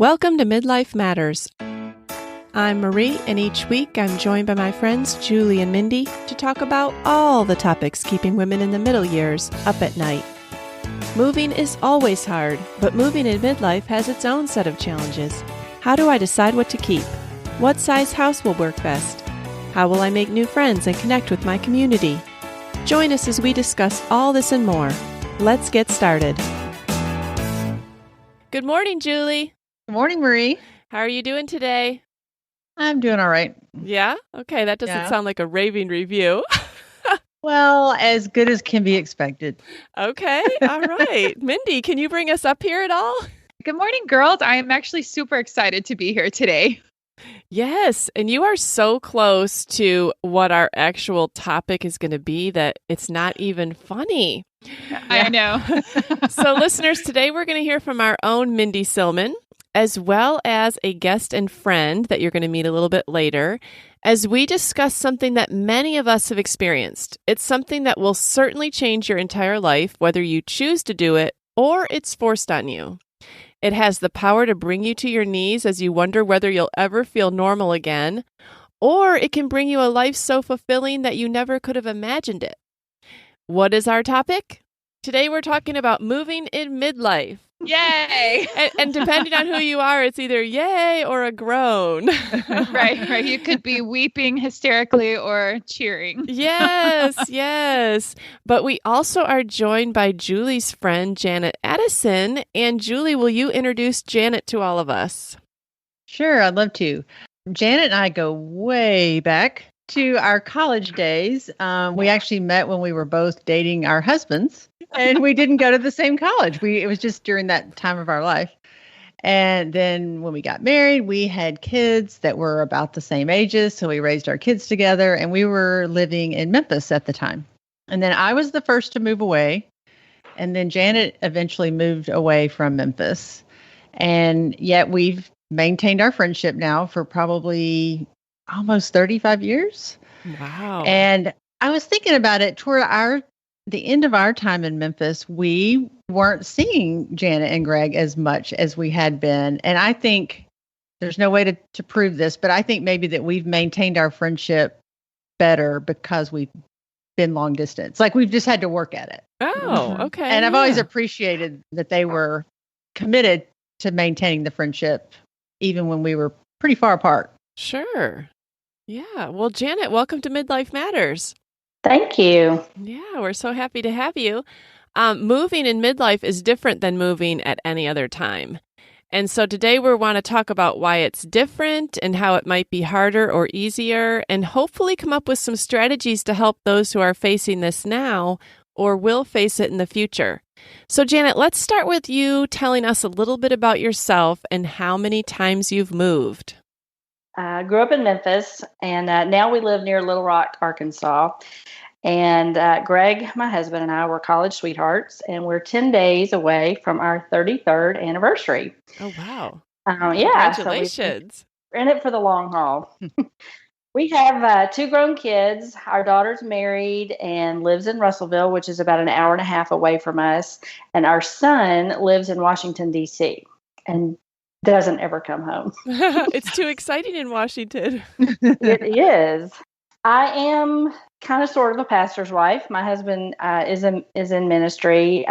Welcome to Midlife Matters. I'm Marie, and each week I'm joined by my friends Julie and Mindy to talk about all the topics keeping women in the middle years up at night. Moving is always hard, but moving in midlife has its own set of challenges. How do I decide what to keep? What size house will work best? How will I make new friends and connect with my community? Join us as we discuss all this and more. Let's get started. Good morning, Julie. Good morning, Marie. How are you doing today? I'm doing all right. Yeah? Okay, that doesn't sound like a raving review. Well, as good as can be expected. Okay, all right. Mindy, can you bring us up here at all? Good morning, girls. I am actually super excited to be here today. Yes, and you are so close to what our actual topic is going to be that it's not even funny. I know. So listeners, today we're going to hear from our own Mindy Silman, as well as a guest and friend that you're going to meet a little bit later, as we discuss something that many of us have experienced. It's something that will certainly change your entire life, whether you choose to do it or it's forced on you. It has the power to bring you to your knees as you wonder whether you'll ever feel normal again, or it can bring you a life so fulfilling that you never could have imagined it. What is our topic? Today we're talking about moving in midlife. Yay! And depending on who you are, it's either yay or a groan. Right. You could be weeping hysterically or cheering. Yes. But we also are joined by Julie's friend, Janet Addison. And Julie, will you introduce Janet to all of us? Sure, I'd love to. Janet and I go way back to our college days. We actually met when we were both dating our husbands, and we didn't go to the same college. It was just during that time of our life. And then when we got married, we had kids that were about the same ages. So we raised our kids together, and we were living in Memphis at the time. And then I was the first to move away. And then Janet eventually moved away from Memphis. And yet we've maintained our friendship now for probably almost 35 years. Wow. And I was thinking about it toward the end of our time in Memphis, we weren't seeing Janet and Greg as much as we had been. And I think there's no way to prove this, but I think maybe that we've maintained our friendship better because we've been long distance. Like we've just had to work at it. Oh, okay. And I've always appreciated that they were committed to maintaining the friendship, even when we were pretty far apart. Sure. Yeah. Well, Janet, welcome to Midlife Matters. Thank you. Yeah, we're so happy to have you. Moving in midlife is different than moving at any other time. And so today we want to talk about why it's different and how it might be harder or easier, and hopefully come up with some strategies to help those who are facing this now or will face it in the future. So Janet, let's start with you telling us a little bit about yourself and how many times you've moved. I grew up in Memphis, and now we live near Little Rock, Arkansas. And Greg, my husband, and I were college sweethearts, and we're 10 days away from our 33rd anniversary. Oh, wow. Congratulations. So we're in it for the long haul. We have 2 grown kids. Our daughter's married and lives in Russellville, which is about an hour and a half away from us. And our son lives in Washington, D.C., and doesn't ever come home. It's too exciting in Washington. It is. I am kind of sort of a pastor's wife. My husband is in ministry.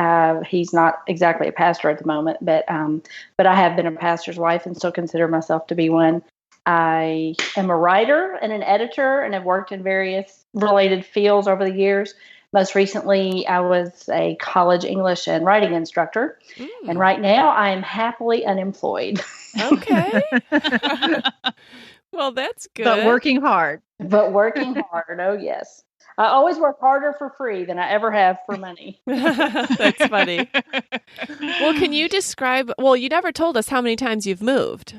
He's not exactly a pastor at the moment, but I have been a pastor's wife and still consider myself to be one. I am a writer and an editor and have worked in various related fields over the years. Most recently, I was a college English and writing instructor. And right now, I am happily unemployed. Okay. Well, that's good. But working hard. Oh, yes. I always work harder for free than I ever have for money. That's funny. Well, can you describe, you never told us how many times you've moved.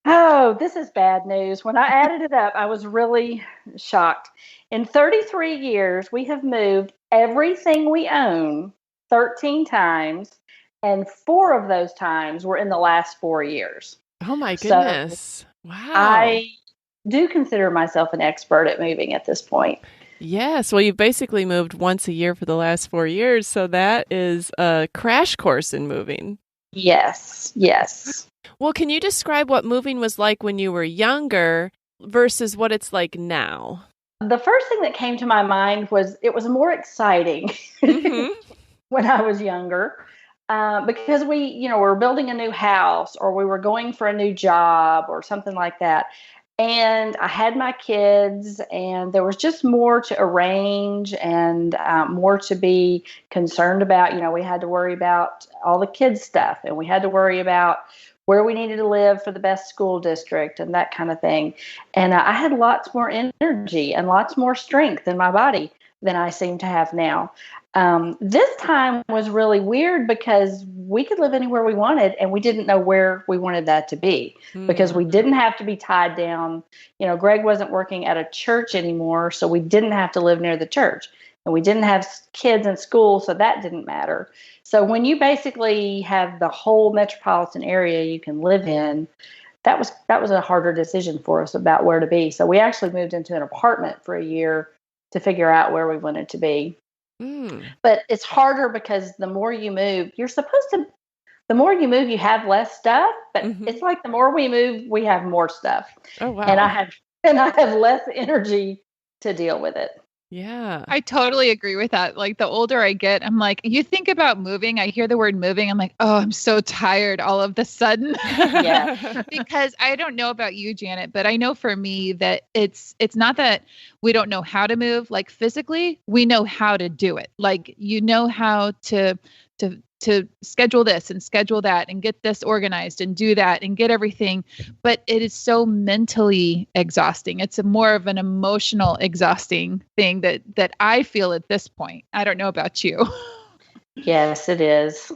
Oh, this is bad news. When I added it up, I was really shocked. In 33 years, we have moved everything we own 13 times, and 4 of those times were in the last 4 years. Oh, my goodness. So wow. I do consider myself an expert at moving at this point. Yes. Well, you've basically moved once a year for the last 4 years, so that is a crash course in moving. Yes. Well, can you describe what moving was like when you were younger versus what it's like now? The first thing that came to my mind was it was more exciting Mm-hmm. when I was younger. Because we're building a new house or we were going for a new job or something like that. And I had my kids, and there was just more to arrange and more to be concerned about. We had to worry about all the kids' stuff, and we had to worry about where we needed to live for the best school district and that kind of thing. And I had lots more energy and lots more strength in my body than I seem to have now. This time was really weird because we could live anywhere we wanted, and we didn't know where we wanted that to be because we didn't have to be tied down. Greg wasn't working at a church anymore, so we didn't have to live near the church, and we didn't have kids in school, so that didn't matter. So when you basically have the whole metropolitan area you can live in, that was a harder decision for us about where to be. So we actually moved into an apartment for a year to figure out where we wanted to be. But it's harder because the more you move, the more you move, you have less stuff, but it's like the more we move, we have more stuff. Oh, wow. And I have less energy to deal with it. Yeah. I totally agree with that. Like the older I get, I'm like, you think about moving, I hear the word moving, I'm like, oh, I'm so tired all of the sudden. Yeah. Because I don't know about you, Janet, but I know for me that it's not that we don't know how to move. Like physically, we know how to do it. Like, how to schedule this and schedule that and get this organized and do that and get everything. But it is so mentally exhausting. It's more of an emotional exhausting thing that I feel at this point. I don't know about you. Yes, it is.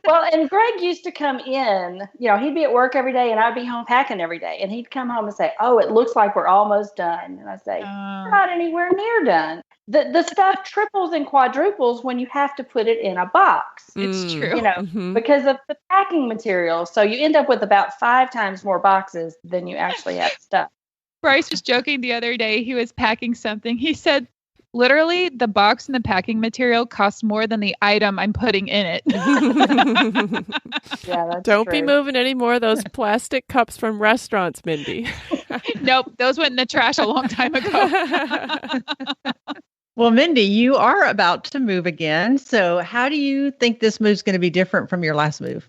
Well, and Greg used to come in, he'd be at work every day and I'd be home packing every day. And he'd come home and say, oh, it looks like we're almost done. And I'd say, we're not anywhere near done. The stuff triples and quadruples when you have to put it in a box. It's true. Because of the packing material. So you end up with about 5 times more boxes than you actually have stuff. Bryce was joking the other day. He was packing something. He said, literally, the box and the packing material costs more than the item I'm putting in it. Yeah, that's Don't true. be moving any more of those plastic cups from restaurants, Mindy. Nope, those went in the trash a long time ago. Well, Mindy, you are about to move again. So how do you think this move's going to be different from your last move?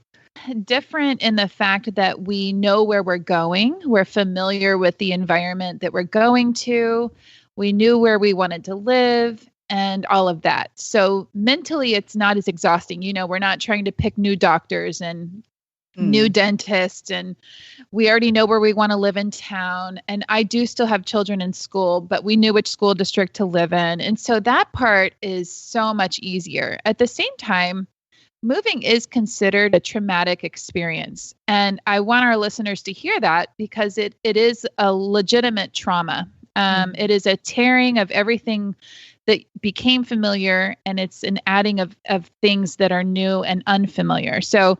Different in the fact that we know where we're going. We're familiar with the environment that we're going to. We knew where we wanted to live and all of that. So mentally, it's not as exhausting. We're not trying to pick new doctors and new dentists, and we already know where we want to live in town. And I do still have children in school, but we knew which school district to live in. And so that part is so much easier. At the same time, moving is considered a traumatic experience. And I want our listeners to hear that because it is a legitimate trauma. It is a tearing of everything that became familiar, and it's an adding of things that are new and unfamiliar. So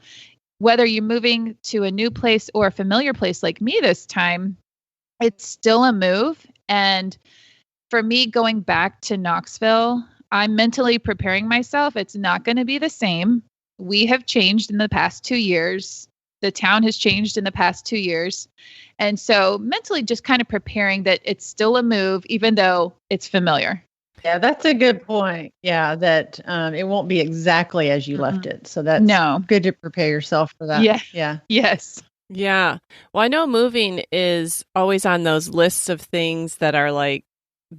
whether you're moving to a new place or a familiar place like me this time, it's still a move. And for me, going back to Knoxville, I'm mentally preparing myself. It's not going to be the same. We have changed in the past 2 years. The town has changed in the past 2 years. And so mentally just kind of preparing that it's still a move, even though it's familiar. Yeah, that's a good point. Yeah, that it won't be exactly as you left it. So that's good to prepare yourself for that. Yeah. Yeah. Yes. Yeah. Well, I know moving is always on those lists of things that are like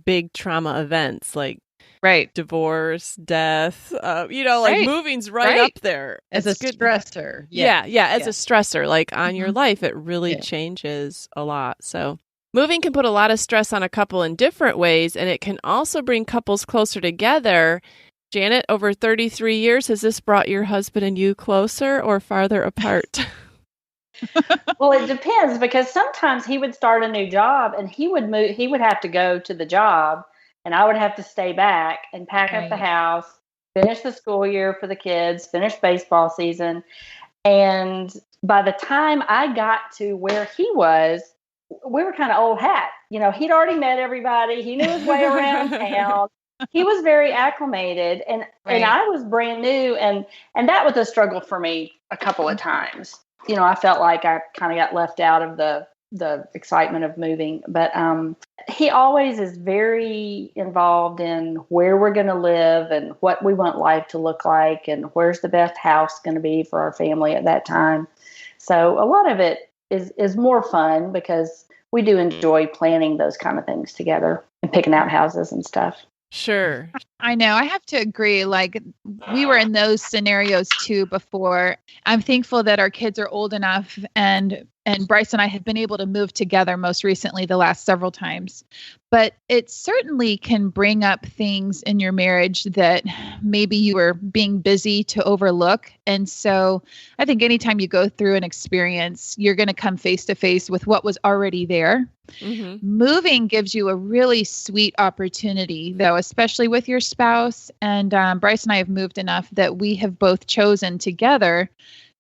big trauma events, like divorce, death, moving's right up there. As a stressor. Yeah. As a stressor, like on your life, it really changes a lot. So moving can put a lot of stress on a couple in different ways, and it can also bring couples closer together. Janet, over 33 years, has this brought your husband and you closer or farther apart? Well, it depends, because sometimes he would start a new job and he would move. He would have to go to the job, and I would have to stay back and pack up the house, finish the school year for the kids, finish baseball season. And by the time I got to where he was, we were kind of old hat. He'd already met everybody. He knew his way around town. He was very acclimated, and I was brand new, and that was a struggle for me a couple of times. I felt like I kind of got left out of the excitement of moving. But he always is very involved in where we're going to live and what we want life to look like and where's the best house going to be for our family at that time. So a lot of it is more fun because we do enjoy planning those kind of things together and picking out houses and stuff. Sure. I know. I have to agree. Like, we were in those scenarios too before. I'm thankful that our kids are old enough, and Bryce and I have been able to move together most recently the last several times. But it certainly can bring up things in your marriage that maybe you were being busy to overlook. And so I think anytime you go through an experience, you're going to come face to face with what was already there. Mm-hmm. Moving gives you a really sweet opportunity, though, especially with your spouse. And Bryce and I have moved enough that we have both chosen together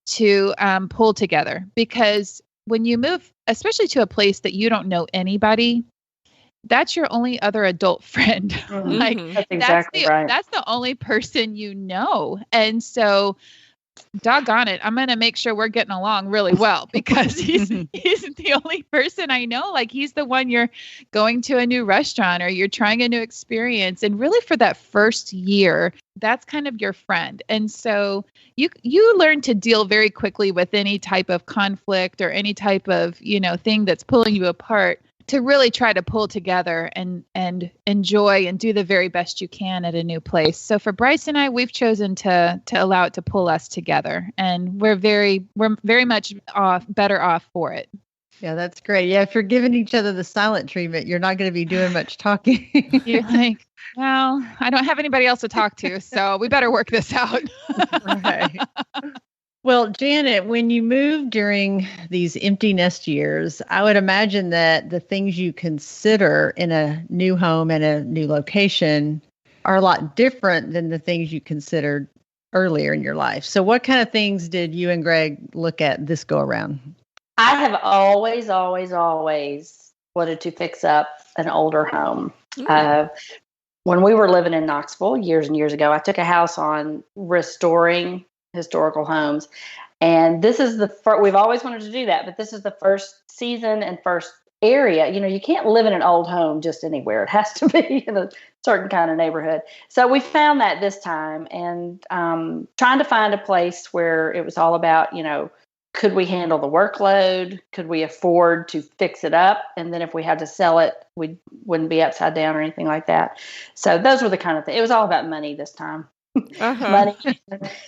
to pull together, because when you move, especially to a place that you don't know anybody, that's your only other adult friend. Mm-hmm. Like, that's exactly right. That's the only person you know. And so, doggone it, I'm going to make sure we're getting along really well, because he's the only person I know. Like, he's the one you're going to a new restaurant or you're trying a new experience. And really for that first year, that's kind of your friend. And so you learn to deal very quickly with any type of conflict or any type of, thing that's pulling you apart, to really try to pull together and enjoy and do the very best you can at a new place. So for Bryce and I, we've chosen to allow it to pull us together, and we're very much better off for it. Yeah, that's great. Yeah, if you're giving each other the silent treatment, you're not going to be doing much talking. You're like, well, I don't have anybody else to talk to, so we better work this out. Right. Well, Janet, when you moved during these empty nest years, I would imagine that the things you consider in a new home and a new location are a lot different than the things you considered earlier in your life. So what kind of things did you and Greg look at this go around? I have always, always, always wanted to fix up an older home. When we were living in Knoxville years and years ago, I took a house on restoring historical homes. And this is the first, we've always wanted to do that, but this is the first season and first area. You can't live in an old home just anywhere. It has to be in a certain kind of neighborhood. So we found that this time, and trying to find a place where it was all about, could we handle the workload? Could we afford to fix it up? And then if we had to sell it, we wouldn't be upside down or anything like that. So those were the kind of things. It was all about money this time. Money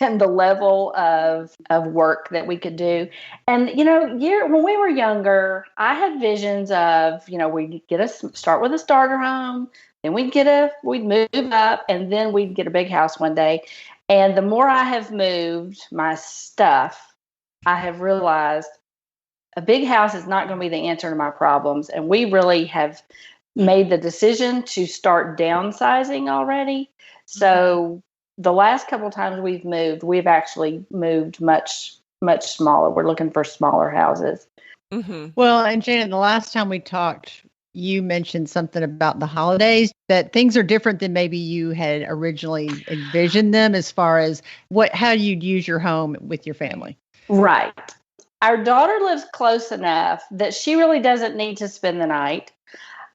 and the level of work that we could do. And, when we were younger, I had visions of, we'd start with a starter home, then we'd move up, and then we'd get a big house one day. And the more I have moved my stuff, I have realized a big house is not going to be the answer to my problems. And we really have made the decision to start downsizing already. So the last couple of times we've actually moved much, much smaller. We're looking for smaller houses. Mm-hmm. Well, and Janet, the last time we talked, you mentioned something about the holidays, that things are different than maybe you had originally envisioned them as far as how you'd use your home with your family. Right. Our daughter lives close enough that she really doesn't need to spend the night.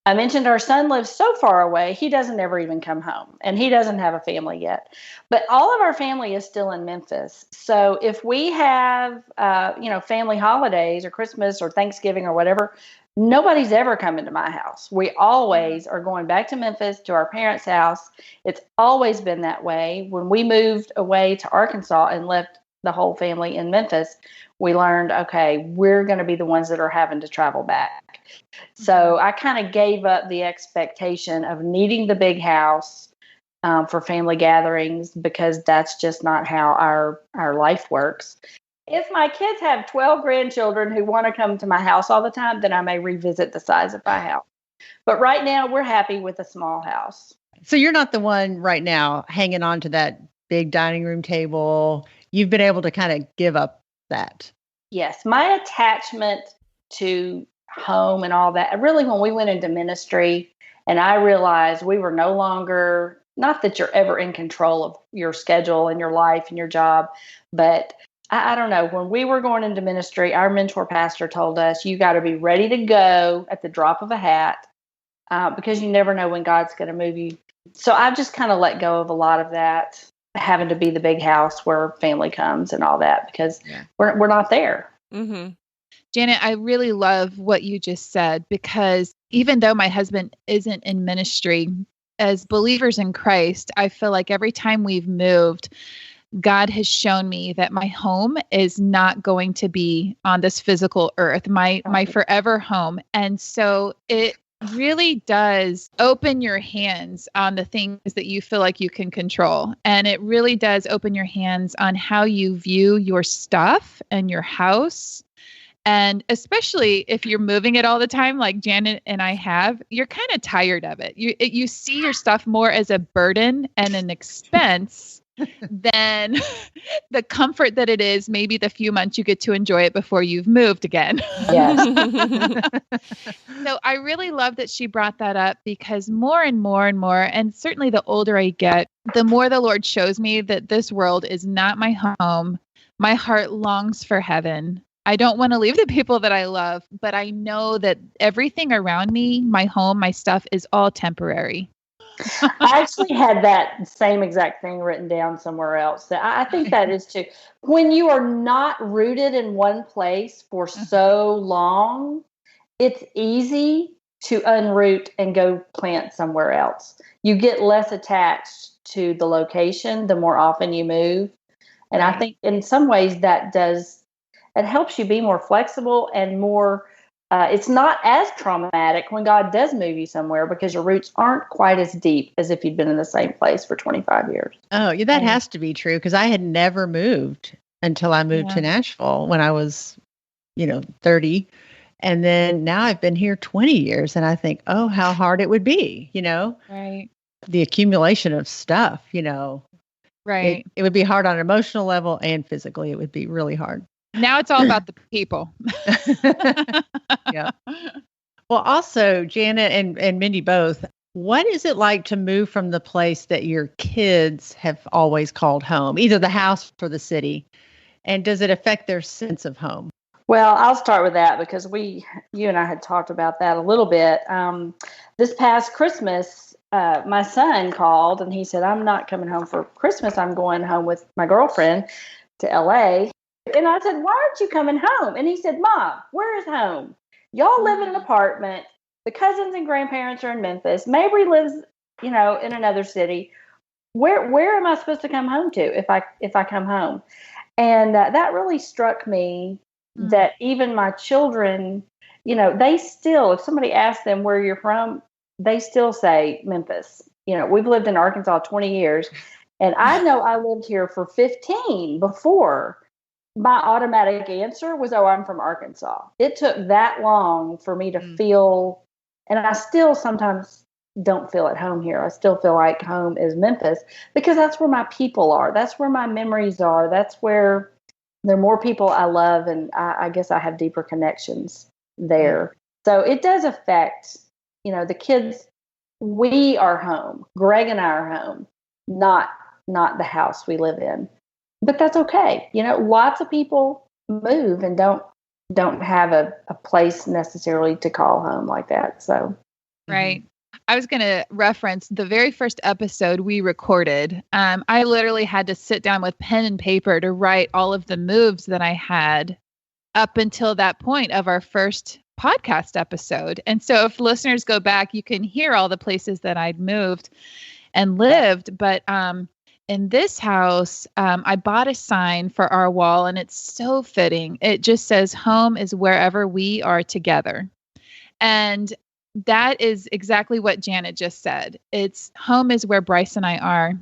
I mentioned our son lives so far away, he doesn't ever even come home, and he doesn't have a family yet. But all of our family is still in Memphis. So if we have, family holidays or Christmas or Thanksgiving or whatever, nobody's ever coming to my house. We always are going back to Memphis to our parents' house. It's always been that way. When we moved away to Arkansas and left the whole family in Memphis, we learned, okay, we're going to be the ones that are having to travel back. So I kind of gave up the expectation of needing the big house for family gatherings, because that's just not how our life works. If my kids have 12 grandchildren who want to come to my house all the time, then I may revisit the size of my house. But right now, we're happy with a small house. So you're not the one right now hanging on to that big dining room table. You've been able to kind of give up that. Yes, my attachment to home and all that, really when we went into ministry and I realized we were no longer, not that you're ever in control of your schedule and your life and your job, but I don't know. When we were going into ministry, our mentor pastor told us, you got to be ready to go at the drop of a hat because you never know when God's going to move you. So I've just kind of let go of a lot of that, having to be the big house where family comes and all that, because we're not there. Mm-hmm. Janet, I really love what you just said, because even though my husband isn't in ministry, as believers in Christ, I feel like every time we've moved, God has shown me that my home is not going to be on this physical earth, my forever home. And so it really does open your hands on the things that you feel like you can control. And it really does open your hands on how you view your stuff and your house. And especially if you're moving it all the time, like Janet and I have, you're kind of tired of it. You see your stuff more as a burden and an expense than the comfort that it is, maybe the few months you get to enjoy it before you've moved again. Yes. So I really love that she brought that up, because more and more and more, and certainly the older I get, the more the Lord shows me that this world is not my home. My heart longs for heaven. I don't want to leave the people that I love, but I know that everything around me, my home, my stuff, is all temporary. I actually had that same exact thing written down somewhere else. I think that is too. When you are not rooted in one place for so long, it's easy to unroot and go plant somewhere else. You get less attached to the location the more often you move. And I think in some ways it helps you be more flexible and more. It's not as traumatic when God does move you somewhere, because your roots aren't quite as deep as if you'd been in the same place for 25 years. Oh, yeah, that has to be true, because I had never moved until I moved to Nashville when I was, 30. And then now I've been here 20 years, and I think, oh, how hard it would be, Right. The accumulation of stuff, Right. It would be hard on an emotional level, and physically it would be really hard. Now it's all about the people. Yeah. Well, also, Janet and Mindy both, what is it like to move from the place that your kids have always called home, either the house or the city? And does it affect their sense of home? Well, I'll start with that, because you and I had talked about that a little bit. This past Christmas, my son called and he said, I'm not coming home for Christmas. I'm going home with my girlfriend to LA. And I said, why aren't you coming home? And he said, Mom, where is home? Y'all live in an apartment. The cousins and grandparents are in Memphis. Mabry lives, in another city. Where am I supposed to come home to if I come home? And that really struck me, that even my children, they still, if somebody asks them where you're from, they still say Memphis. We've lived in Arkansas 20 years, and I know I lived here for 15 before. My automatic answer was, oh, I'm from Arkansas. It took that long for me to feel, and I still sometimes don't feel at home here. I still feel like home is Memphis, because that's where my people are. That's where my memories are. That's where there are more people I love, and I guess I have deeper connections there. So it does affect, the kids. We are home. Greg and I are home, not the house we live in. But that's okay. Lots of people move and don't have a place necessarily to call home like that. So, right. I was going to reference the very first episode we recorded. I literally had to sit down with pen and paper to write all of the moves that I had up until that point of our first podcast episode. And so if listeners go back, you can hear all the places that I'd moved and lived. But in this house, I bought a sign for our wall, and it's so fitting. It just says, home is wherever we are together. And that is exactly what Janet just said. It's home is where Bryce and I are.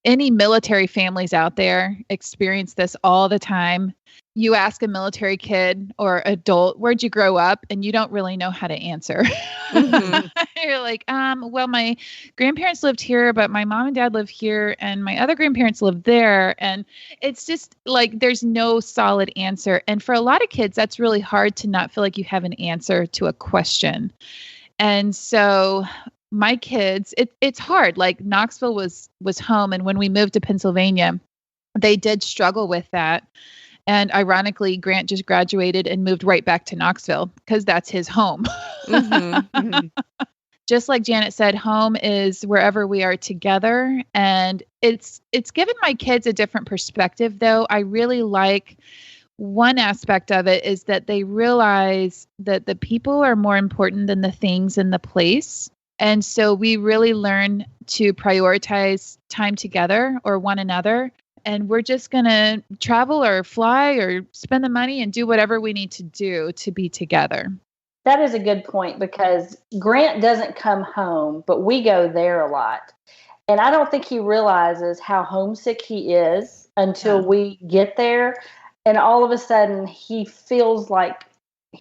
Any military families out there experience this all the time. You ask a military kid or adult, where'd you grow up? And you don't really know how to answer. Mm-hmm. You're like, well, my grandparents lived here, but my mom and dad live here, and my other grandparents live there. And it's just like, there's no solid answer. And for a lot of kids, that's really hard to not feel like you have an answer to a question. And so my kids, it's hard. Like Knoxville was home. And when we moved to Pennsylvania, they did struggle with that. And ironically, Grant just graduated and moved right back to Knoxville because that's his home. Mm-hmm. Just like Janet said, home is wherever we are together. And it's given my kids a different perspective, though. I really like one aspect of it is that they realize that the people are more important than the things in the place. And so we really learn to prioritize time together or one another. And we're just going to travel or fly or spend the money and do whatever we need to do to be together. That is a good point because Grant doesn't come home, but we go there a lot. And I don't think he realizes how homesick he is until we get there. And all of a sudden he feels like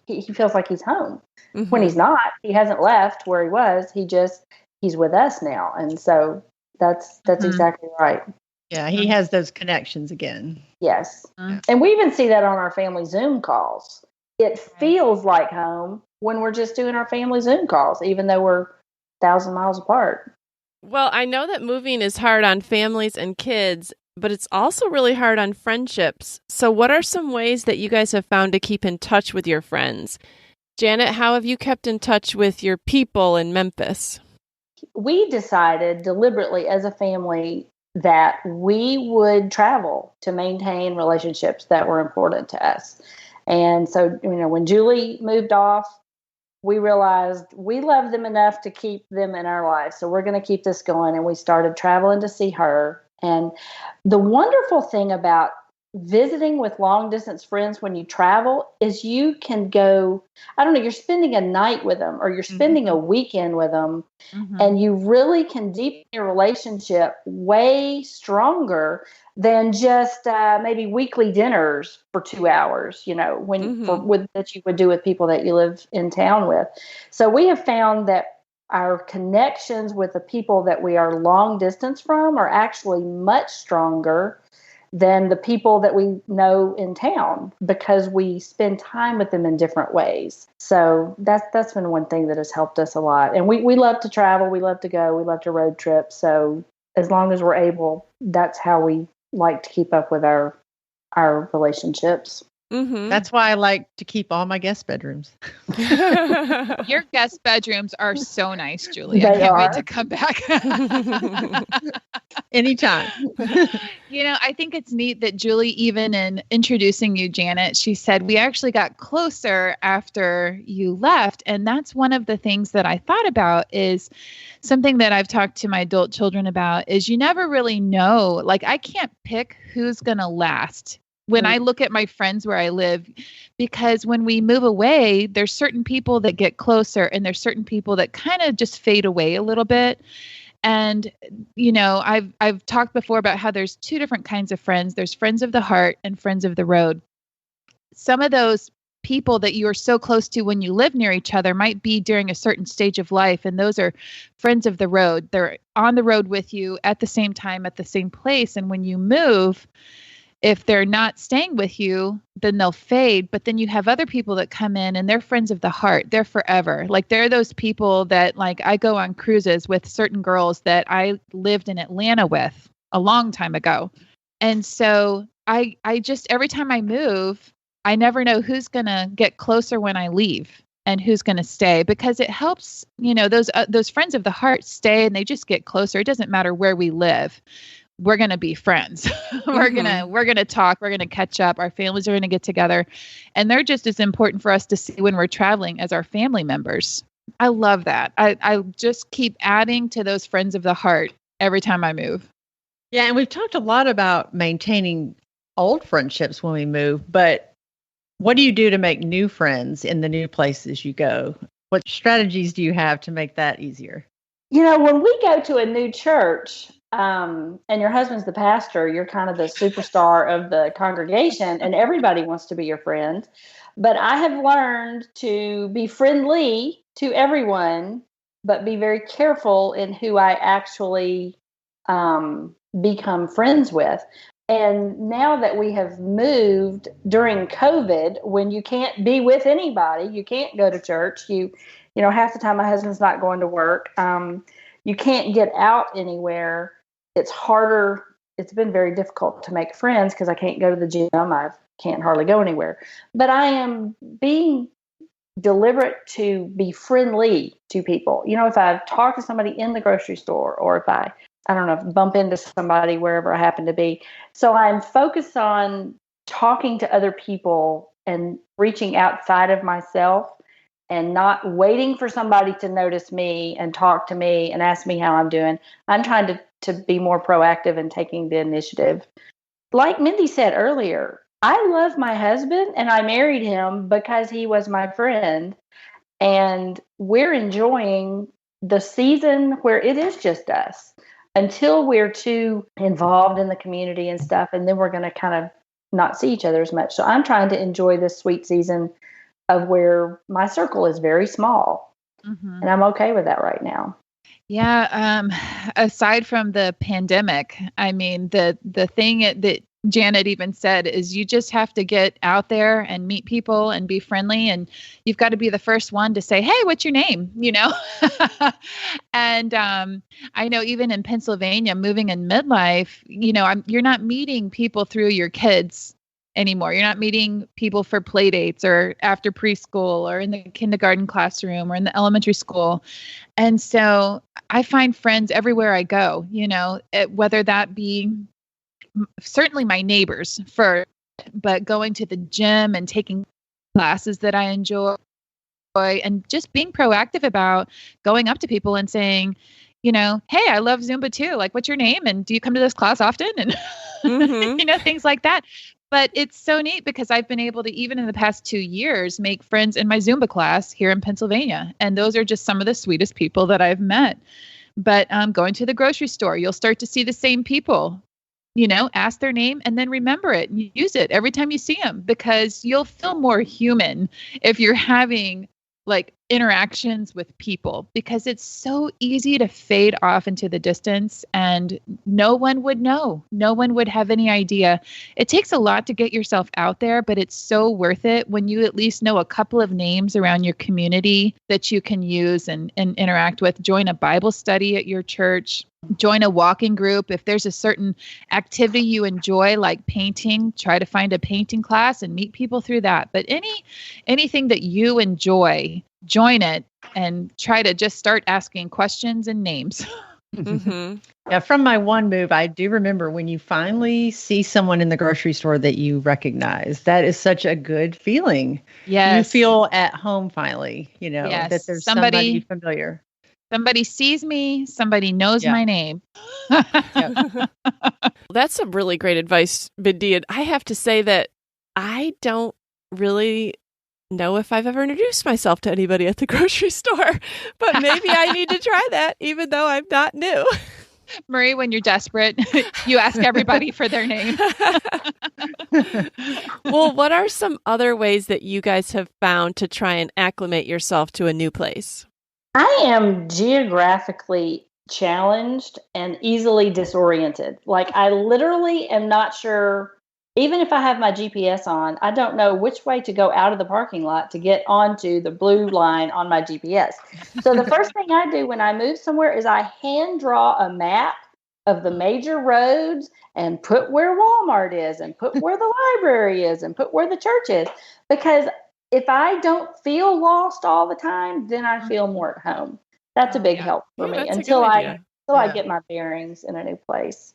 he's home when he's not. He hasn't left where he was. He's with us now. And so that's exactly right. Yeah, he has those connections again. Yes. Mm-hmm. And we even see that on our family Zoom calls. It feels like home when we're just doing our family Zoom calls, even though we're 1,000 miles apart. Well, I know that moving is hard on families and kids, but it's also really hard on friendships. So what are some ways that you guys have found to keep in touch with your friends? Janet, how have you kept in touch with your people in Memphis? We decided deliberately as a family that we would travel to maintain relationships that were important to us. And so, when Julie moved off, we realized we love them enough to keep them in our lives. So we're going to keep this going. And we started traveling to see her. And the wonderful thing about visiting with long distance friends when you travel is you can go, you're spending a night with them or you're spending a weekend with them. Mm-hmm. And you really can deepen your relationship way stronger than just maybe weekly dinners for 2 hours, that you would do with people that you live in town with. So we have found that our connections with the people that we are long distance from are actually much stronger than the people that we know in town because we spend time with them in different ways. So that's been one thing that has helped us a lot. And we love to travel. We love to go. We love to road trip. So as long as we're able, that's how we like to keep up with our relationships. Mm-hmm. That's why I like to keep all my guest bedrooms. Your guest bedrooms are so nice, Julie. They I can't are. wait to come back. Anytime. I think it's neat that Julie, even in introducing you, Janet, she said, we actually got closer after you left. And that's one of the things that I thought about is something that I've talked to my adult children about is you never really know. Like, I can't pick who's going to last when I look at my friends where I live, because when we move away, there's certain people that get closer and there's certain people that kind of just fade away a little bit. And, I've talked before about how there's two different kinds of friends. There's friends of the heart and friends of the road. Some of those people that you are so close to when you live near each other might be during a certain stage of life. And those are friends of the road. They're on the road with you at the same time, at the same place. And when you move, if they're not staying with you, then they'll fade. But then you have other people that come in and they're friends of the heart. They're forever. Like, they're those people that, like, I go on cruises with certain girls that I lived in Atlanta with a long time ago. And so I just, every time I move, I never know who's going to get closer when I leave and who's going to stay, because it helps, those friends of the heart stay and they just get closer. It doesn't matter where we live. We're going to be friends. We're going to talk. We're going to catch up. Our families are going to get together. And they're just as important for us to see when we're traveling as our family members. I love that. I just keep adding to those friends of the heart every time I move. Yeah. And we've talked a lot about maintaining old friendships when we move, but what do you do to make new friends in the new places you go? What strategies do you have to make that easier? When we go to a new church, and your husband's the pastor, you're kind of the superstar of the congregation and everybody wants to be your friend. But I have learned to be friendly to everyone, but be very careful in who I actually become friends with. And now that we have moved during COVID, when you can't be with anybody, you can't go to church, half the time my husband's not going to work, you can't get out anywhere. It's harder it's been very difficult to make friends because I can't go to the gym. I can't hardly go anywhere. But I am being deliberate to be friendly to people. If I talk to somebody in the grocery store, or if I don't know, bump into somebody wherever I happen to be. So I'm focused on talking to other people and reaching outside of myself and not waiting for somebody to notice me and talk to me and ask me how I'm doing. I'm trying to be more proactive and taking the initiative. Like Mindy said earlier, I love my husband and I married him because he was my friend. And we're enjoying the season where it is just us until we're too involved in the community and stuff. And then we're going to kind of not see each other as much. So I'm trying to enjoy this sweet season of where my circle is very small. Mm-hmm. And I'm okay with that right now. Yeah. Aside from the pandemic, I mean, the thing that Janet even said is you just have to get out there and meet people and be friendly. And you've got to be the first one to say, hey, what's your name? And I know even in Pennsylvania, moving in midlife, you're not meeting people through your kids anymore. You're not meeting people for play dates or after preschool or in the kindergarten classroom or in the elementary school. And so I find friends everywhere I go, whether that be certainly my neighbors first, but going to the gym and taking classes that I enjoy and just being proactive about going up to people and saying, hey, I love Zumba too. Like, what's your name? And do you come to this class often? And, mm-hmm. Things like that. But it's so neat because I've been able to, even in the past 2 years, make friends in my Zumba class here in Pennsylvania. And those are just some of the sweetest people that I've met. But going to the grocery store, you'll start to see the same people. Ask their name and then remember it and use it every time you see them, because you'll feel more human if you're having like interactions with people, because it's so easy to fade off into the distance and no one would know. No one would have any idea. It takes a lot to get yourself out there, but it's so worth it when you at least know a couple of names around your community that you can use and interact with. Join a Bible study at your church. Join a walking group. If there's a certain activity you enjoy, like painting, try to find a painting class and meet people through that. But anything that you enjoy, join it and try to just start asking questions and names. Mm-hmm. Yeah, from my one move, I do remember when you finally see someone in the grocery store that you recognize. That is such a good feeling. Yes. You feel at home finally, Yes. that there's somebody familiar. Somebody sees me, somebody knows my name. That's some really great advice, Mindy. And I have to say that I don't really know if I've ever introduced myself to anybody at the grocery store, but maybe I need to try that, even though I'm not new. Marie, when you're desperate, you ask everybody for their name. Well, what are some other ways that you guys have found to try and acclimate yourself to a new place? I am geographically challenged and easily disoriented. Like, I literally am not sure, even if I have my GPS on, I don't know which way to go out of the parking lot to get onto the blue line on my GPS. So the first thing I do when I move somewhere is I hand draw a map of the major roads and put where Walmart is and put where the library is and put where the church is. Because if I don't feel lost all the time, then I feel more at home. That's a big help for me until I get my bearings in a new place.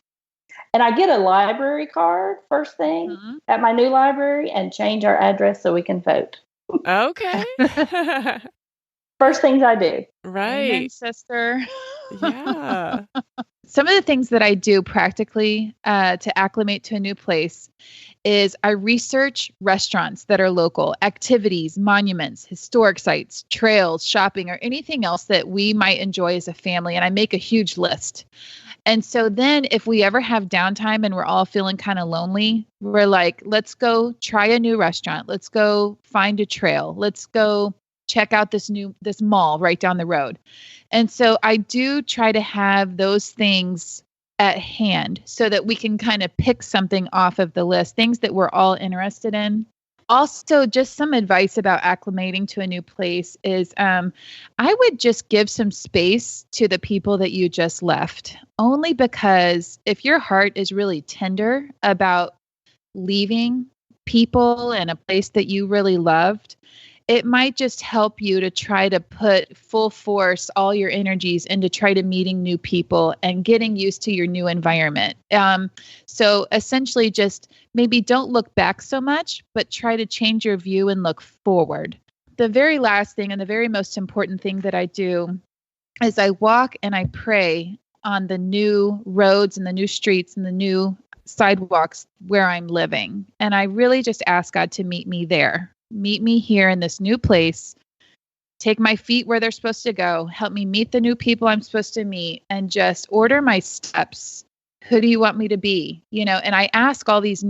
And I get a library card first thing at my new library and change our address so we can vote. Okay. First things I do. Right. Amen, sister. Yeah. Some of the things that I do practically to acclimate to a new place is I research restaurants that are local, activities, monuments, historic sites, trails, shopping, or anything else that we might enjoy as a family. And I make a huge list. And so then if we ever have downtime and we're all feeling kind of lonely, we're like, let's go try a new restaurant. Let's go find a trail. Let's go check out this mall right down the road. And so I do try to have those things at hand so that we can kind of pick something off of the list, things that we're all interested in. Also, just some advice about acclimating to a new place is I would just give some space to the people that you just left, only because if your heart is really tender about leaving people and a place that you really loved, it might just help you to try to put full force all your energies into try to meeting new people and getting used to your new environment. So essentially just maybe don't look back so much, but try to change your view and look forward. The very last thing and the very most important thing that I do is I walk and I pray on the new roads and the new streets and the new sidewalks where I'm living. And I really just ask God to meet me there. Meet me here in this new place. Take my feet where they're supposed to go. Help me meet the new people I'm supposed to meet and just order my steps. Who do you want me to be? And I ask all these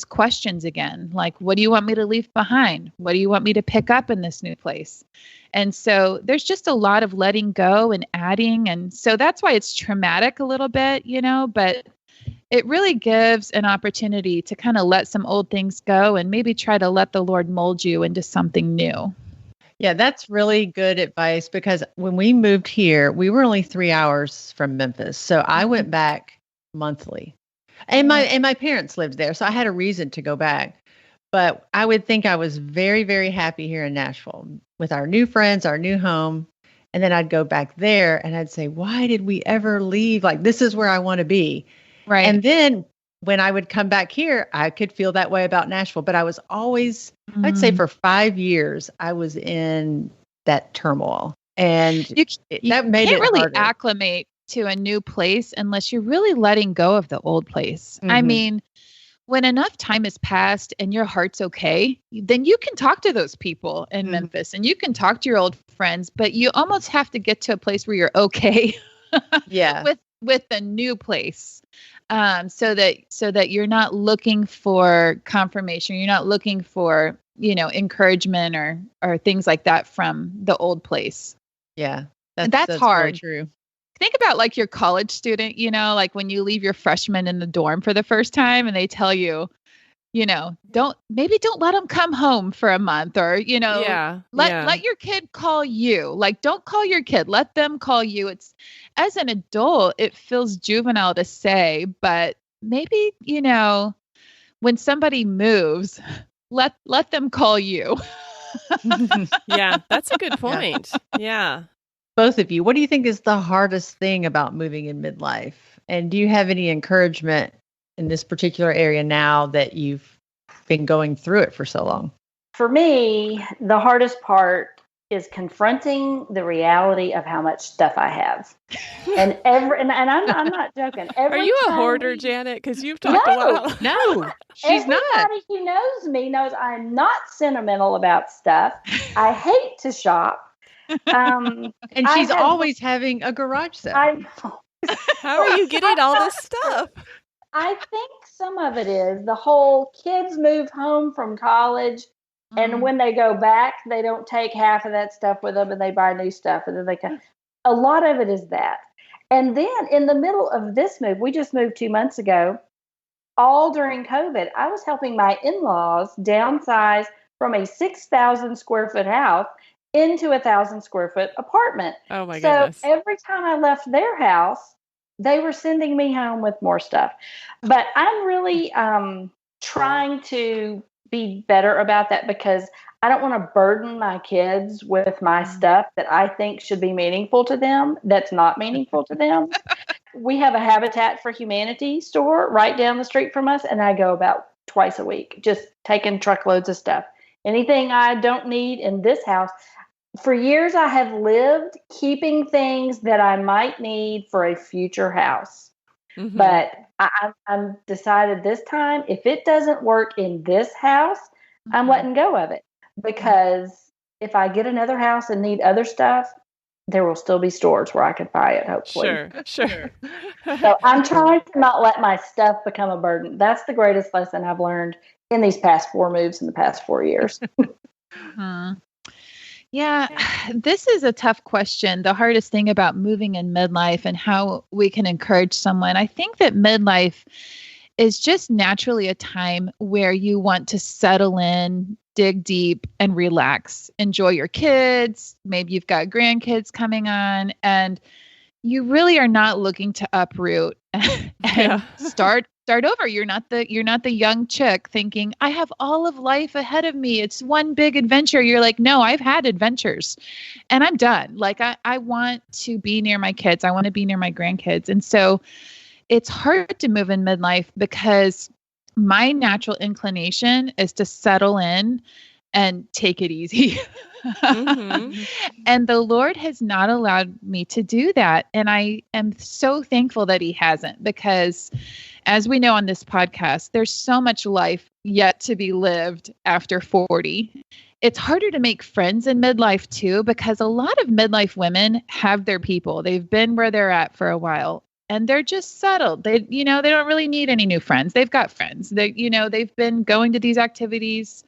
questions again, like, what do you want me to leave behind? What do you want me to pick up in this new place? And so there's just a lot of letting go and adding. And so that's why it's traumatic a little bit, but it really gives an opportunity to kind of let some old things go and maybe try to let the Lord mold you into something new. Yeah, that's really good advice because when we moved here, we were only 3 hours from Memphis. So I went back monthly. And my parents lived there, so I had a reason to go back. But I would think I was very, very happy here in Nashville with our new friends, our new home. And then I'd go back there and I'd say, why did we ever leave? Like, this is where I want to be. Right. And then when I would come back here, I could feel that way about Nashville. But I was always, I'd say for 5 years, I was in that turmoil. And that made it can't really harder. acclimate to a new place unless you're really letting go of the old place. I mean, when enough time has passed and your heart's okay, then you can talk to those people in Memphis and you can talk to your old friends, but you almost have to get to a place where you're okay with the new place. So that you're not looking for confirmation. You're not looking for, encouragement or things like that from the old place. Yeah. That's hard. Very true. Think about like your college student, like when you leave your freshman in the dorm for the first time and they tell you, don't let them come home for a month or, let your kid call you. Like, don't call your kid, let them call you. It's, as an adult, it feels juvenile to say, but maybe, when somebody moves, let them call you. Yeah, that's a good point. Yeah. Both of you, what do you think is the hardest thing about moving in midlife? And do you have any encouragement in this particular area now that you've been going through it for so long? For me, the hardest part is confronting the reality of how much stuff I have. And I'm not joking. Are you a hoarder, Janet? Because you've talked a lot. No, she's not. Everybody who knows me knows I'm not sentimental about stuff. I hate to shop. And she's always having a garage sale. How are you getting all this stuff? I think some of it is the whole kids move home from college, and when they go back, they don't take half of that stuff with them, and they buy new stuff, and then they come. A lot of it is that. And then in the middle of this move, we just moved 2 months ago, all during COVID, I was helping my in-laws downsize from a 6,000 square foot house into a 1,000 square foot apartment. Oh my goodness. So every time I left their house, they were sending me home with more stuff. But I'm really trying to be better about that because I don't want to burden my kids with my stuff that I think should be meaningful to them that's not meaningful to them. We have a Habitat for Humanity store right down the street from us, and I go about twice a week, just taking truckloads of stuff. Anything I don't need in this house. For years, I have lived keeping things that I might need for a future house. But I'm decided this time, if it doesn't work in this house, I'm letting go of it. Because if I get another house and need other stuff, there will still be stores where I can buy it, hopefully. Sure. So I'm trying to not let my stuff become a burden. That's the greatest lesson I've learned in these past 4 moves in the past 4 years. Yeah, this is a tough question. The hardest thing about moving in midlife and how we can encourage someone. I think that midlife is just naturally a time where you want to settle in dig deep and relax. Enjoy your kids. Maybe you've got grandkids coming on, and you really are not looking to uproot and start over. You're not the young chick thinking, I have all of life ahead of me. It's one big adventure. You're like, no, I've had adventures and I'm done. Like I want to be near my kids. I want to be near my grandkids. And so it's hard to move in midlife because my natural inclination is to settle in and take it easy. Mm-hmm. And the Lord has not allowed me to do that. And I am so thankful that he hasn't, because as we know on this podcast, there's so much life yet to be lived after 40. It's harder to make friends in midlife too, because a lot of midlife women have their people. They've been where they're at for a while. And they're just settled. They don't really need any new friends. They've got friends. They've been going to these activities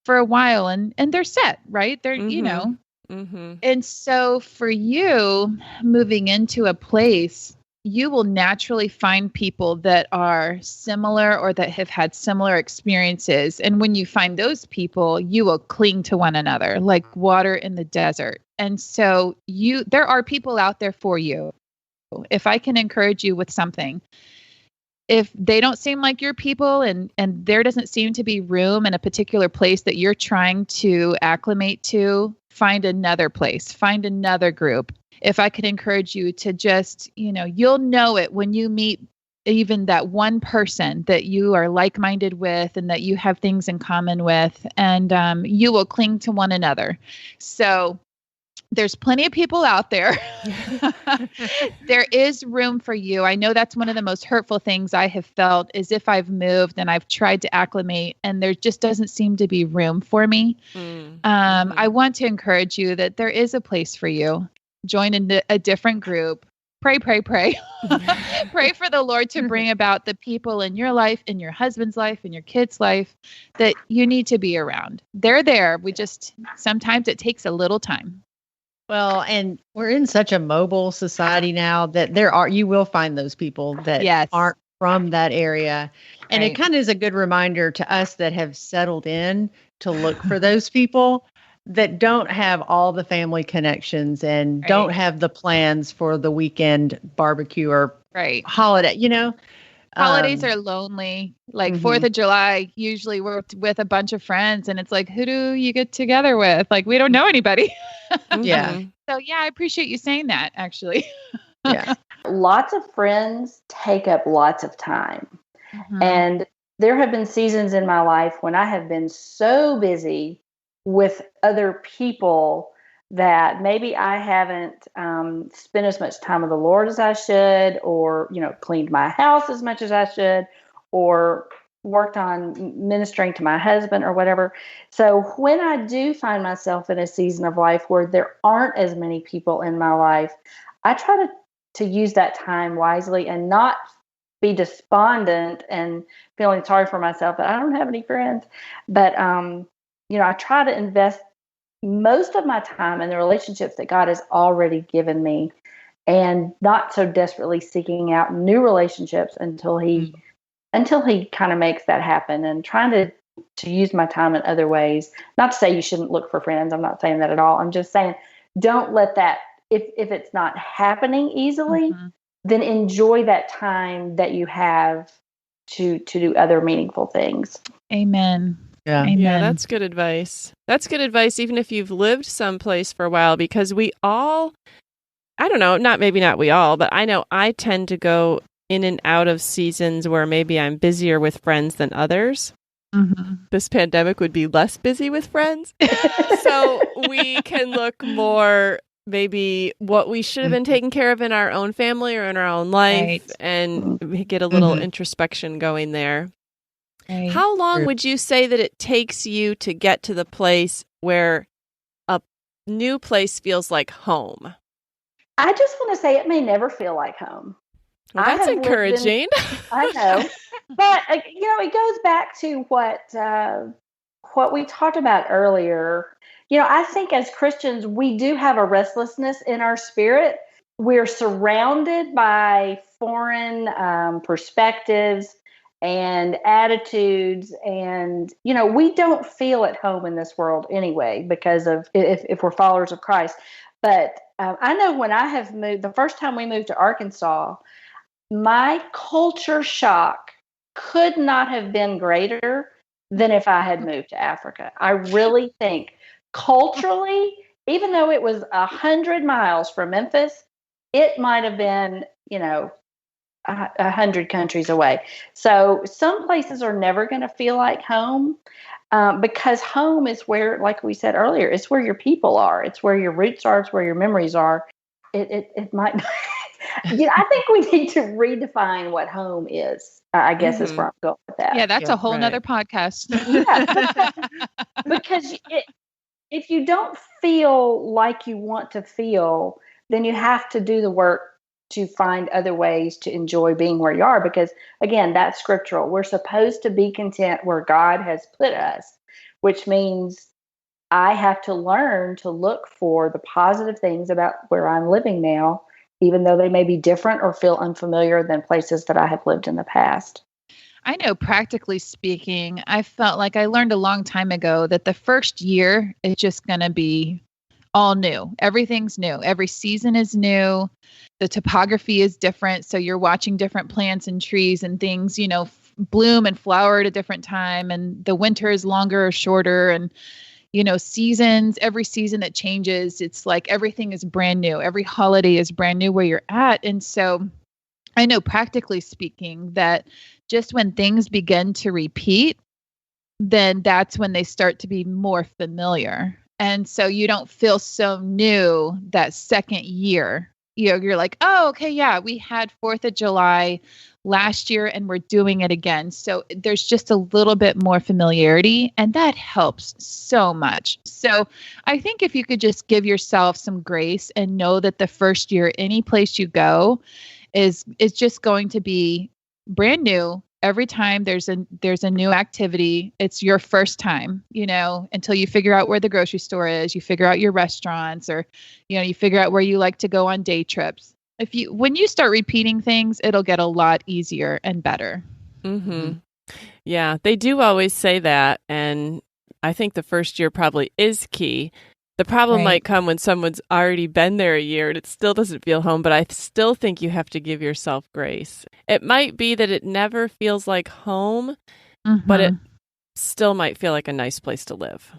for a while and they're set, right? They're, Mm-hmm. And so for you moving into a place, you will naturally find people that are similar or that have had similar experiences. And when you find those people, you will cling to one another like water in the desert. And so there are people out there for you. If I can encourage you with something, if they don't seem like your people and there doesn't seem to be room in a particular place that you're trying to acclimate to, find another place, find another group. If I could encourage you to just, you'll know it when you meet even that one person that you are like-minded with and that you have things in common with, and you will cling to one another. So there's plenty of people out there. There is room for you. I know that's one of the most hurtful things I have felt is if I've moved and I've tried to acclimate and there just doesn't seem to be room for me. I want to encourage you that there is a place for you. Join in a different group. Pray. Pray for the Lord to bring about the people in your life, in your husband's life, in your kids' life that you need to be around. They're there. Sometimes it takes a little time. Well, and we're in such a mobile society now that you will find those people that aren't from that area. And it kind of is a good reminder to us that have settled in to look for those people that don't have all the family connections and don't have the plans for the weekend barbecue or holiday, Holidays are lonely. Like 4th of July, usually we're with a bunch of friends and it's like, who do you get together with? Like, we don't know anybody. Yeah. So I appreciate you saying that actually. Yeah. Lots of friends take up lots of time. And there have been seasons in my life when I have been so busy with other people that maybe I haven't spent as much time with the Lord as I should, or, cleaned my house as much as I should, or worked on ministering to my husband or whatever. So when I do find myself in a season of life where there aren't as many people in my life, I try to use that time wisely and not be despondent and feeling sorry for myself that I don't have any friends. But, I try to invest most of my time in the relationships that God has already given me and not so desperately seeking out new relationships until he kind of makes that happen, and trying to use my time in other ways. Not to say you shouldn't look for friends. I'm not saying that at all. I'm just saying don't let that, if it's not happening easily, then enjoy that time that you have to do other meaningful things. Amen. Yeah. Amen. Yeah, that's good advice. That's good advice, even if you've lived someplace for a while, because we all, I don't know, not we all, but I know I tend to go in and out of seasons where maybe I'm busier with friends than others. This pandemic would be less busy with friends. So we can look more maybe what we should have been taking care of in our own family or in our own life, and get a little introspection going there. Right. How long would you say that it takes you to get to the place where a new place feels like home? I just want to say it may never feel like home. Well, that's encouraging. I know. But, it goes back to what we talked about earlier. I think as Christians, we do have a restlessness in our spirit. We're surrounded by foreign perspectives and attitudes. And, you know, we don't feel at home in this world anyway, because of if we're followers of Christ. But I know when I have moved, the first time we moved to Arkansas, my culture shock could not have been greater than if I had moved to Africa. I really think culturally, even though it was 100 miles from Memphis, it might have been, you know, 100 countries away. So some places are never going to feel like home, because home is where, like we said earlier, it's where your people are. It's where your roots are. It's where your memories are. It might not. I think we need to redefine what home is. I guess is where I'm going with that. Yeah, that's a whole nother podcast. Yeah. Because if you don't feel like you want to feel, then you have to do the work to find other ways to enjoy being where you are. Because again, that's scriptural. We're supposed to be content where God has put us, which means I have to learn to look for the positive things about where I'm living now, even though they may be different or feel unfamiliar than places that I have lived in the past. I know, practically speaking, I felt like I learned a long time ago that the first year is just going to be all new. Everything's new. Every season is new. The topography is different. So you're watching different plants and trees and things, you know, bloom and flower at a different time. And the winter is longer or shorter. And, you know, seasons, every season that changes, it's like everything is brand new. Every holiday is brand new where you're at. And so I know, practically speaking, that just when things begin to repeat, then that's when they start to be more familiar. And so you don't feel so new that second year. You know, you're like, oh, okay, yeah, we had 4th of July last year and we're doing it again. So there's just a little bit more familiarity, and that helps so much. So I think if you could just give yourself some grace and know that the first year, any place you go is just going to be brand new. Every time there's a new activity, it's your first time, you know, until you figure out where the grocery store is, you figure out your restaurants, or, you know, you figure out where you like to go on day trips. When you start repeating things, it'll get a lot easier and better. Mm-hmm. Yeah, they do always say that. And I think the first year probably is key. The problem might come when someone's already been there a year and it still doesn't feel home, but I still think you have to give yourself grace. It might be that it never feels like home, but it still might feel like a nice place to live.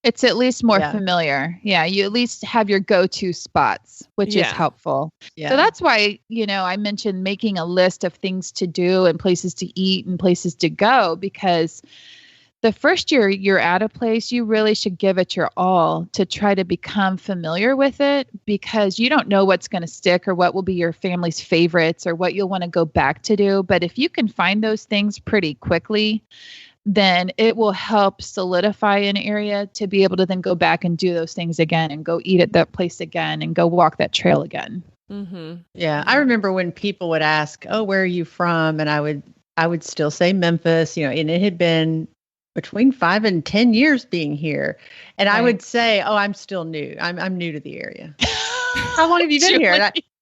It's at least more familiar. Yeah, you at least have your go-to spots, which is helpful. Yeah. So that's why, you know, I mentioned making a list of things to do and places to eat and places to go, because the first year you're at a place, you really should give it your all to try to become familiar with it, because you don't know what's going to stick or what will be your family's favorites or what you'll want to go back to do. But if you can find those things pretty quickly, then it will help solidify an area to be able to then go back and do those things again and go eat at that place again and go walk that trail again. Mm-hmm. Yeah. I remember when people would ask, oh, where are you from? And I would still say Memphis, you know, and it had been between 5 and 10 years being here. And I would say, oh, I'm still new. I'm new to the area. How long have you been here?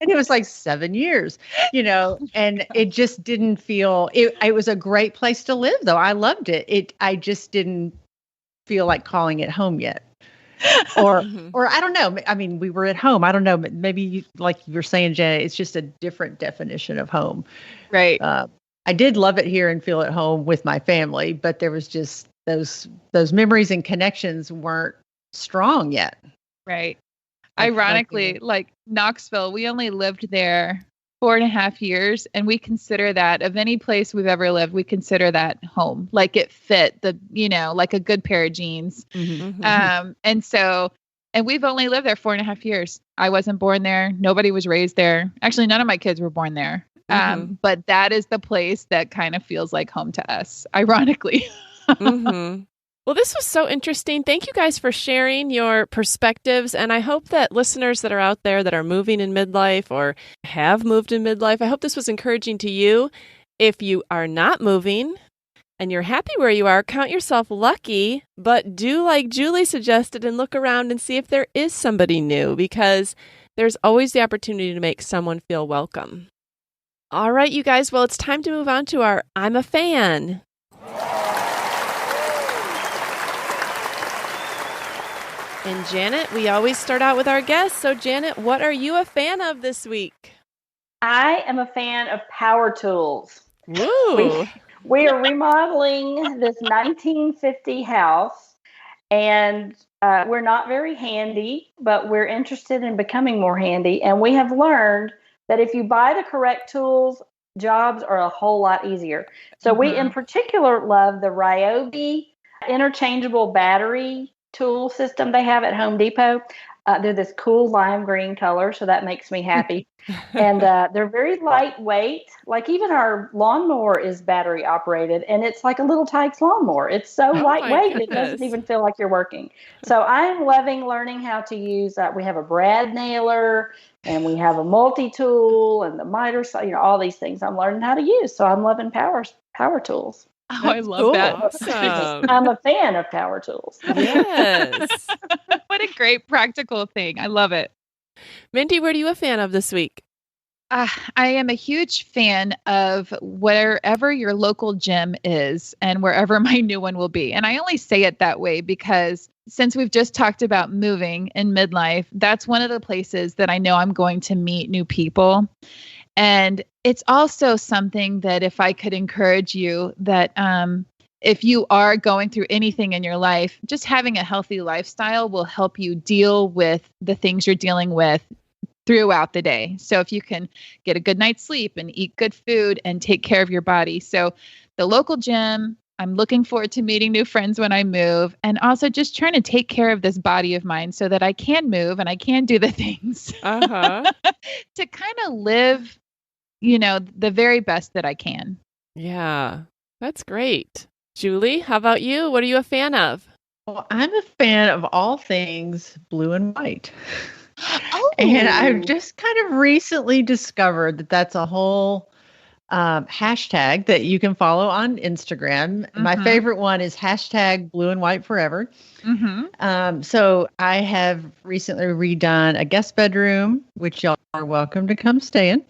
And it was like 7 years, you know, and it just didn't feel, it was a great place to live though. I loved it. I just didn't feel like calling it home yet. Or I don't know. I mean, we were at home. I don't know. Maybe like you were saying, Janet, it's just a different definition of home. Right. I did love it here and feel at home with my family, but there was just those memories and connections weren't strong yet. Right. Ironically, like Knoxville, we only lived there 4.5 years, and we consider that, of any place we've ever lived, we consider that home. Like it fit like a good pair of jeans. And we've only lived there 4.5 years. I wasn't born there. Nobody was raised there. Actually, none of my kids were born there. But that is the place that kind of feels like home to us, ironically. Well, this was so interesting. Thank you guys for sharing your perspectives. And I hope that listeners that are out there that are moving in midlife or have moved in midlife, I hope this was encouraging to you. If you are not moving and you're happy where you are, count yourself lucky, but do like Julie suggested and look around and see if there is somebody new, because there's always the opportunity to make someone feel welcome. All right, you guys. Well, it's time to move on to our I'm a Fan. And Janet, we always start out with our guests. So Janet, what are you a fan of this week? I am a fan of power tools. Woo! We are remodeling this 1950 house, and we're not very handy, but we're interested in becoming more handy. And we have learned that if you buy the correct tools, jobs are a whole lot easier. So we in particular love the Ryobi interchangeable battery tool system they have at Home Depot. They're this cool lime green color, so that makes me happy. And they're very lightweight. Like even our lawnmower is battery operated, and it's like a little Tikes lawnmower. It's so lightweight, it doesn't even feel like you're working. So I'm loving learning how to use we have a brad nailer, and we have a multi-tool, and the miter, all these things I'm learning how to use. So I'm loving power tools. Oh, I love that. Awesome. I'm a fan of power tools. Yes. What a great practical thing. I love it. Mindy, what are you a fan of this week? I am a huge fan of wherever your local gym is and wherever my new one will be. And I only say it that way because since we've just talked about moving in midlife, that's one of the places that I know I'm going to meet new people. And it's also something that if I could encourage you that if you are going through anything in your life, just having a healthy lifestyle will help you deal with the things you're dealing with throughout the day. So if you can get a good night's sleep and eat good food and take care of your body. So the local gym, I'm looking forward to meeting new friends when I move, and also just trying to take care of this body of mine so that I can move and I can do the things to kind of live, the very best that I can. Yeah, that's great. Julie, how about you? What are you a fan of? Well, I'm a fan of all things blue and white. Oh. And I've just kind of recently discovered that that's a whole hashtag that you can follow on Instagram. My favorite one is hashtag blue and white forever. So I have recently redone a guest bedroom, which y'all are welcome to come stay in.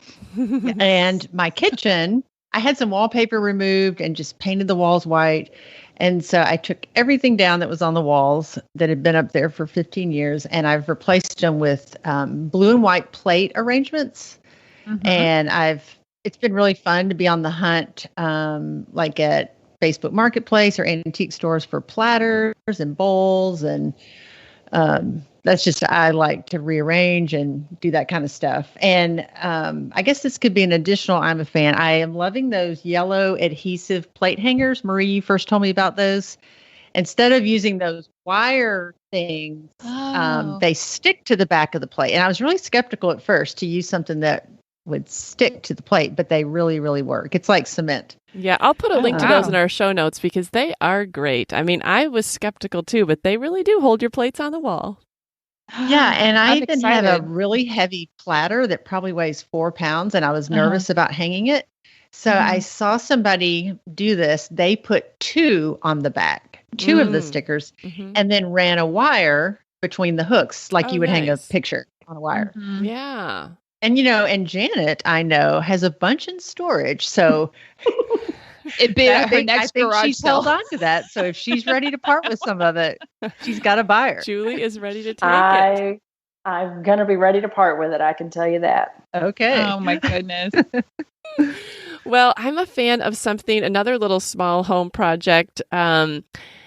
And my kitchen, I had some wallpaper removed and just painted the walls white. And so I took everything down that was on the walls that had been up there for 15 years, and I've replaced them with blue and white plate arrangements. And it's been really fun to be on the hunt, like at Facebook Marketplace or antique stores for platters and bowls. And that's just, I like to rearrange and do that kind of stuff. And I guess this could be an additional, I'm a fan. I am loving those yellow adhesive plate hangers. Marie, you first told me about those. Instead of using those wire things, they stick to the back of the plate. And I was really skeptical at first to use something that would stick to the plate, but they really, really work. It's like cement. Yeah, I'll put a link to those in our show notes because they are great. I mean, I was skeptical too, but they really do hold your plates on the wall. Yeah, and I even excited. have a really heavy platter that probably weighs 4 pounds, and I was nervous about hanging it. So I saw somebody do this. They put 2 on the back, 2 of the stickers, and then ran a wire between the hooks like you would hang a picture on a wire. Yeah. And, and Janet, I know, has a bunch in storage. So It'd be her next I think garage she's sale. held on to that. So if she's ready to part with some of it, she's got a buyer. Julie is ready to take it. I'm going to be ready to part with it. I can tell you that. Okay. Oh, my goodness. Well, I'm a fan of another little small home project.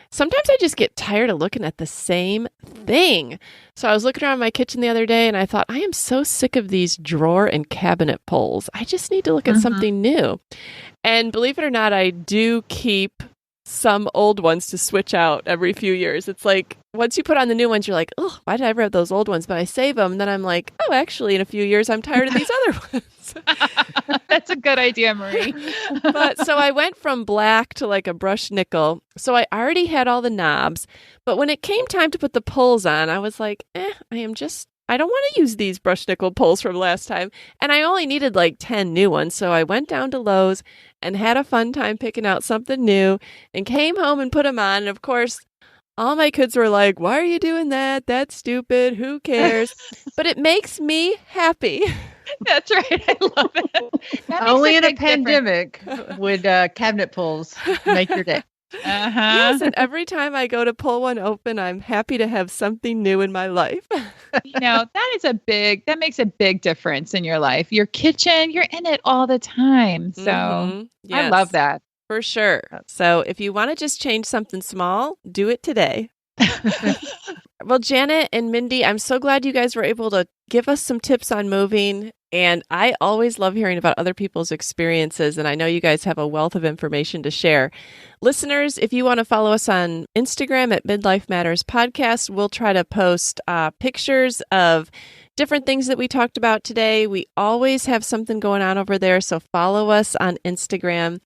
Sometimes I just get tired of looking at the same thing. So I was looking around my kitchen the other day and I thought, I am so sick of these drawer and cabinet poles. I just need to look at something new. And believe it or not, I do keep some old ones to switch out every few years. It's like once you put on the new ones, you're like, oh, why did I ever have those old ones? But I save them. And then I'm like, oh, actually, in a few years, I'm tired of these other ones. That's a good idea, Marie. But so I went from black to like a brushed nickel. So I already had all the knobs. But when it came time to put the pulls on, I was like, I don't want to use these brushed nickel pulls from last time. And I only needed like 10 new ones. So I went down to Lowe's and had a fun time picking out something new and came home and put them on. And of course, all my kids were like, why are you doing that? That's stupid. Who cares? But it makes me happy. That's right. I love it. That makes Only in a big difference. pandemic would cabinet pulls make your day. Yes, and every time I go to pull one open, I'm happy to have something new in my life. That makes a big difference in your life. Your kitchen, you're in it all the time. So I Yes, love that. for sure. So if you want to just change something small, do it today. Well, Janet and Mindy, I'm so glad you guys were able to give us some tips on moving. And I always love hearing about other people's experiences. And I know you guys have a wealth of information to share. Listeners, if you want to follow us on Instagram at Midlife Matters Podcast, we'll try to post pictures of different things that we talked about today. We always have something going on over there. So follow us on Instagram.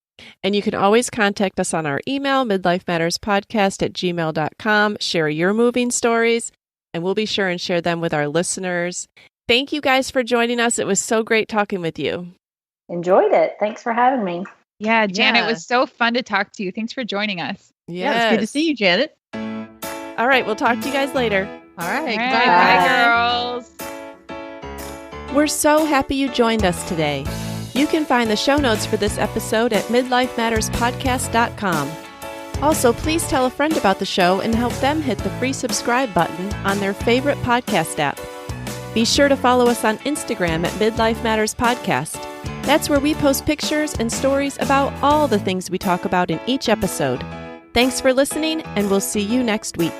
And you can always contact us on our email, midlifematterspodcast@gmail.com. Share your moving stories, and we'll be sure and share them with our listeners. Thank you guys for joining us. It was so great talking with you. Enjoyed it. Thanks for having me. Yeah, Janet, Yeah. it was so fun to talk to you. Thanks for joining us. Yeah, it's good to see you, Janet. All right, we'll talk to you guys later. All right. All right, Bye. bye, girls. We're so happy you joined us today. You can find the show notes for this episode at midlifematterspodcast.com. Also, please tell a friend about the show and help them hit the free subscribe button on their favorite podcast app. Be sure to follow us on Instagram at Midlife Matters Podcast. That's where we post pictures and stories about all the things we talk about in each episode. Thanks for listening, and we'll see you next week.